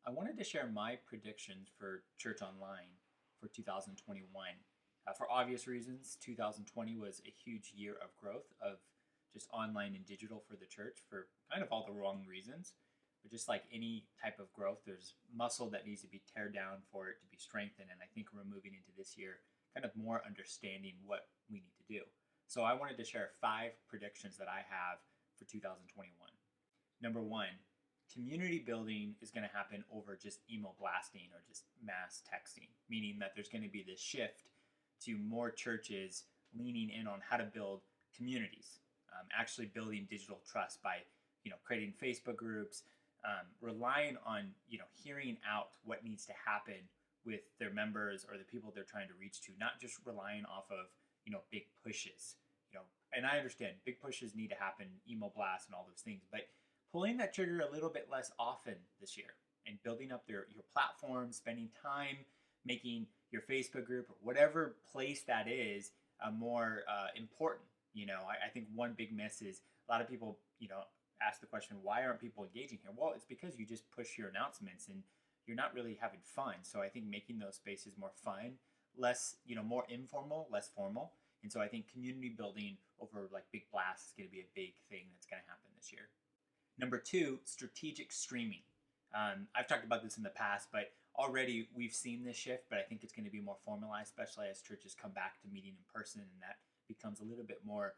I wanted to share my predictions for Church Online for 2021. For obvious reasons, 2020 was a huge year of growth of just online and digital for the church for kind of all the wrong reasons. But just like any type of growth, there's muscle that needs to be teared down for it to be strengthened. And I think we're moving into this year kind of more understanding what we need to do. So I wanted to share 5 predictions that I have for 2021. Number one, community building is going to happen over just email blasting or just mass texting, meaning that there's going to be this shift to more churches leaning in on how to build communities, actually building digital trust by creating Facebook groups, relying on hearing out what needs to happen with their members or the people they're trying to reach to, not just relying off of big pushes. And I understand big pushes need to happen, email blasts and all those things, but pulling that trigger a little bit less often this year and building up your platform, spending time making your Facebook group or whatever place that is more important. I think one big miss is a lot of people, ask the question, why aren't people engaging here? Well, it's because you just push your announcements and you're not really having fun. So I think making those spaces more fun, less, more informal, less formal. And so I think community building over like big blasts is going to be a big thing that's going to happen this year. Number 2, strategic streaming. I've talked about this in the past, but already we've seen this shift, but I think it's going to be more formalized, especially as churches come back to meeting in person, and that becomes a little bit more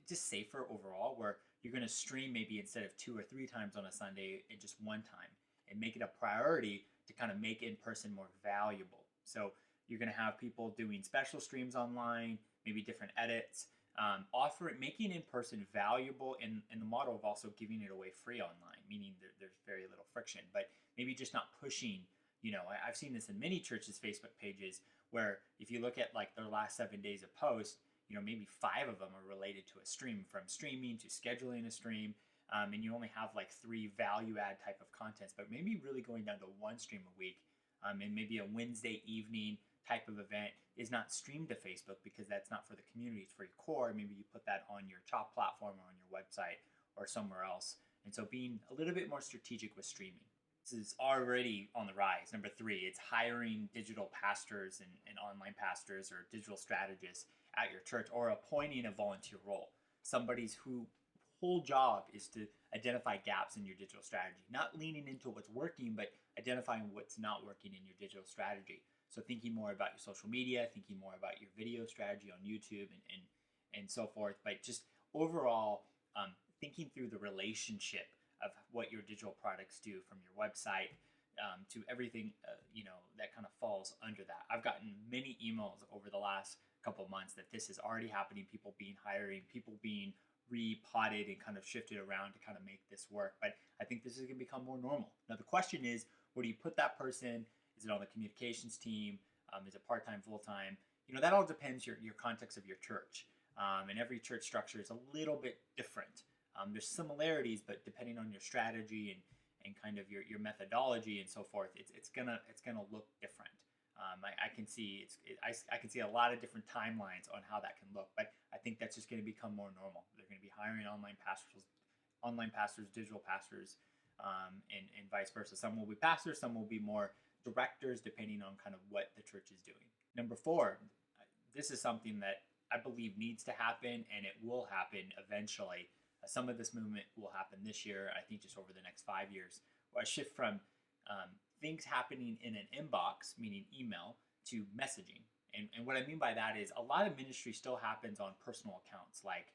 just safer overall, where you're going to stream maybe instead of 2 or 3 times on a Sunday in just one time and make it a priority to kind of make in-person more valuable. So you're going to have people doing special streams online, maybe different edits, making in-person valuable in the model of also giving it away free online, meaning there's very little friction, but maybe just not pushing. I've seen this in many churches' Facebook pages where if you look at like their last 7 days of post, maybe 5 of them are related to a stream, from streaming to scheduling a stream, and you only have like 3 value add type of contents, but maybe really going down to 1 stream a week, and maybe a Wednesday evening type of event is not streamed to Facebook because that's not for the community, it's for your core. Maybe you put that on your Chop platform or on your website or somewhere else. And so being a little bit more strategic with streaming. This is already on the rise. Number 3, it's hiring digital pastors and online pastors or digital strategists at your church, or appointing a volunteer role. Somebody's whole job is to identify gaps in your digital strategy, not leaning into what's working, but identifying what's not working in your digital strategy. So thinking more about your social media, thinking more about your video strategy on YouTube and so forth, but just overall thinking through the relationship of what your digital products do, from your website to everything that kind of falls under that. I've gotten many emails over the last couple of months that this is already happening, people being hiring, people being repotted and kind of shifted around to kind of make this work. But I think this is going to become more normal. Now the question is, where do you put that person? Is it on the communications team? Is it part-time, full-time? That all depends your context of your church. And every church structure is a little bit different. There's similarities, but depending on your strategy and kind of your methodology and so forth, it's gonna look different. I can see I can see a lot of different timelines on how that can look, but I think that's just going to become more normal. They're going to be hiring online pastors, digital pastors, and vice versa. Some will be pastors, some will be more directors, depending on kind of what the church is doing. Number 4, this is something that I believe needs to happen, and it will happen eventually. Some of this movement will happen this year, I think just over the next 5 years, where I shift from things happening in an inbox, meaning email, to messaging. And what I mean by that is a lot of ministry still happens on personal accounts, like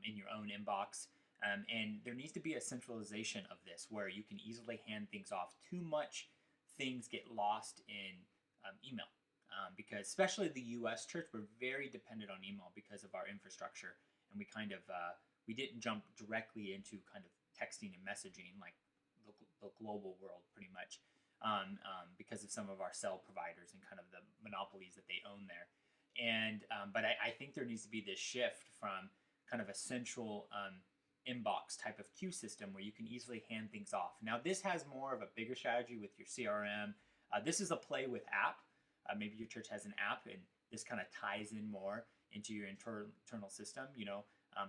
in your own inbox. And there needs to be a centralization of this where you can easily hand things off. Too much things get lost in email. Because especially the U.S. church, we're very dependent on email because of our infrastructure. And we kind of, we didn't jump directly into kind of texting and messaging like the global world pretty much. Because of some of our cell providers and kind of the monopolies that they own there. And but I think there needs to be this shift from kind of a central inbox type of queue system where you can easily hand things off. Now this has more of a bigger strategy with your CRM. This is a play with app. Maybe your church has an app, and this kind of ties in more into your internal system.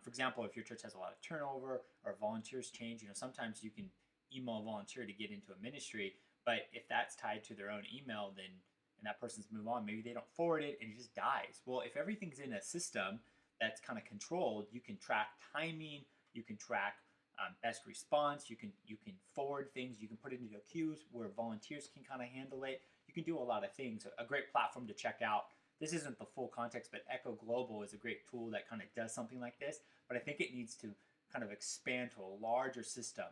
For example, if your church has a lot of turnover or volunteers change, sometimes you can email a volunteer to get into a ministry. But if that's tied to their own email, then and that person's move on, maybe they don't forward it and it just dies. Well, if everything's in a system that's kind of controlled, you can track timing, you can track best response, you can forward things, you can put it into queues where volunteers can kind of handle it. You can do a lot of things. A great platform to check out. This isn't the full context, but Echo Global is a great tool that kind of does something like this. But I think it needs to kind of expand to a larger system.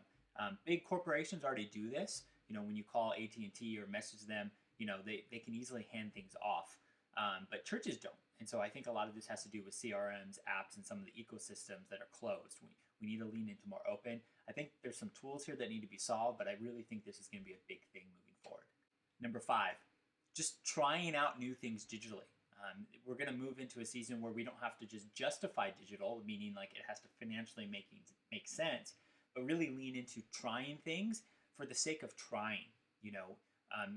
Big corporations already do this. When you call AT&T or message them, they can easily hand things off. But churches don't. And so I think a lot of this has to do with CRMs, apps, and some of the ecosystems that are closed. We need to lean into more open. I think there's some tools here that need to be solved, but I really think this is going to be a big thing moving forward. Number 5, just trying out new things digitally. We're going to move into a season where we don't have to just justify digital, meaning like it has to financially make sense, but really lean into trying things for the sake of trying.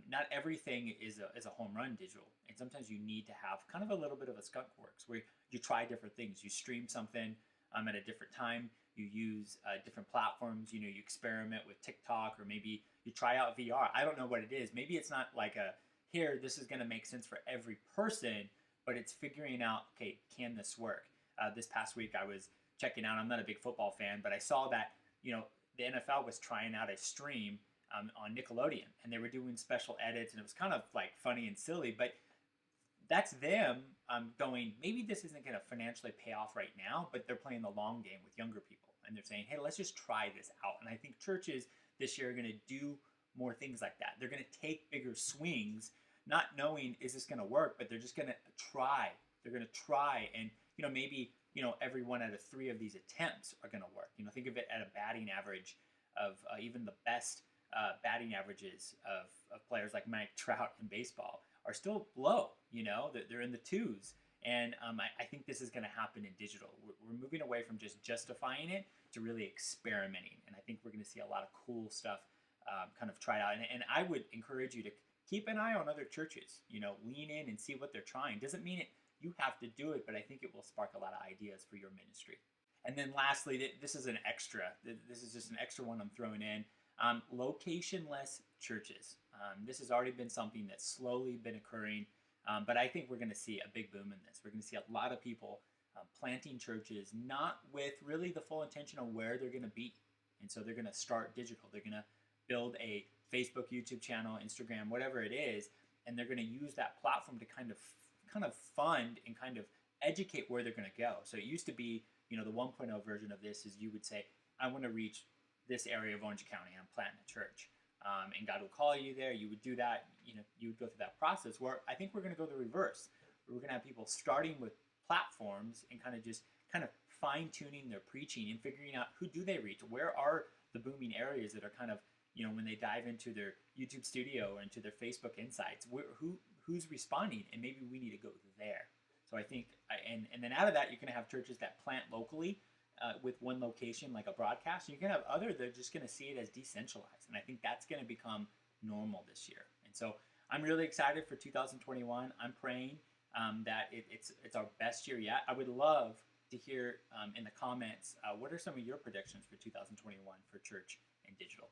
Not everything is a home run digital, and sometimes you need to have kind of a little bit of a skunk works where you try different things. You stream something at a different time. You use different platforms. You experiment with TikTok, or maybe you try out VR. I don't know what it is. Maybe it's not like this is going to make sense for every person, but it's figuring out, okay, can this work? This past week I was checking out, I'm not a big football fan, but I saw that, the NFL was trying out a stream on Nickelodeon, and they were doing special edits, and it was kind of like funny and silly, but that's them going, maybe this isn't going to financially pay off right now, but they're playing the long game with younger people, and they're saying, hey, let's just try this out. And I think churches this year are going to do more things like that. They're going to take bigger swings, not knowing is this going to work, but they're just going to try. They're going to try, and maybe every one out of 3 of these attempts are going to work. Think of it at a batting average of even the best batting averages of players like Mike Trout in baseball are still low. They're in the 2s, and I think this is going to happen in digital. We're moving away from just justifying it to really experimenting, and I think we're going to see a lot of cool stuff kind of tried out. And I would encourage you to keep an eye on other churches. Lean in and see what they're trying. Doesn't mean you have to do it, but I think it will spark a lot of ideas for your ministry. And then lastly, this is an extra. This is just an extra one I'm throwing in. Locationless churches. This has already been something that's slowly been occurring, but I think we're going to see a big boom in this. We're going to see a lot of people planting churches, not with really the full intention of where they're going to be. And so they're going to start digital. They're going to build a Facebook, YouTube channel, Instagram, whatever it is, and they're going to use that platform to kind of fund and kind of educate where they're going to go. So it used to be, the 1.0 version of this is you would say, I want to reach this area of Orange County. I'm planting a church. And God will call you there. You would do that. You would go through that process, where I think we're going to go the reverse. We're going to have people starting with platforms and kind of fine-tuning their preaching and figuring out who do they reach. Where are the booming areas that are kind of, when they dive into their YouTube studio or into their Facebook insights, who's responding, and maybe we need to go there. So I think, and then out of that, you're going to have churches that plant locally with one location, like a broadcast. And you're going to have other that are just going to see it as decentralized. And I think that's going to become normal this year. And so I'm really excited for 2021. I'm praying that it's our best year yet. I would love to hear in the comments, what are some of your predictions for 2021 for church and digital?